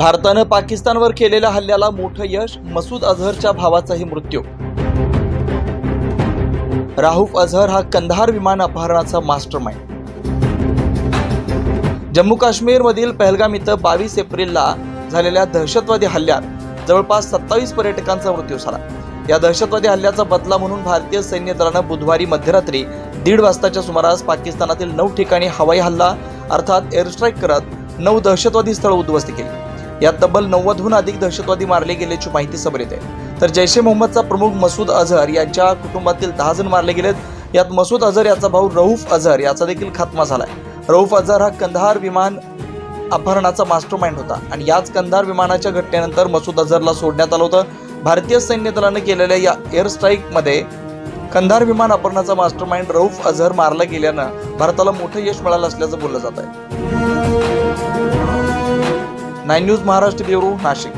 भारतानं पाकिस्तानवर केलेल्या हल्ल्याला मोठं यश, मसूद अझहरच्या भावाचाही मृत्यू। राऊफ अझहर हा कंधार विमान अपहरणाचा मास्टरमाइंड। जम्मू काश्मीर मधील पहलगाम इथं 22 एप्रिलला झालेल्या दहशतवादी हल्ल्यात जवळपास 27 पर्यटकांचा मृत्यू झाला। या दहशतवादी हल्ल्याचा बदला म्हणून भारतीय सैन्य दलानं बुधवारी मध्यरात्री 1:30 वाजताच्या सुमारास पाकिस्तानातील 9 ठिकाणी हवाई हल्ला अर्थात एअर स्ट्राईक करत 9 दहशतवादी स्थळ उद्ध्वस्त केली। यात तब्बल 90हून अधिक दहशतवादी मारले गेल्याची माहिती समोर येते। तर जैश ए मोहम्मदचा प्रमुख मसूद अझहर यांच्या कुटुंबातील 10 जण मारले गेलेत। यात मसूद अझहर याचा भाऊ रऊफ अझहर याचा देखील खात्मा झालाय। रऊफ अझहर हा कंधार विमान अपहरणाचा मास्टरमाइंड होता आणि याच कंधार विमानाच्या घटनेनंतर मसूद अझहरला सोडण्यात आलं होतं। भारतीय सैन्य दलाने केलेल्या या एअर स्ट्राईक मध्ये कंधार विमान अपहरणाचा मास्टरमाइंड रऊफ अझहर मारला गेल्यानं भारताला मोठं यश मिळालं असल्याचं बोललं जात आहे। 9 न्यूज महाराष्ट्र ब्युरो, नाशिक।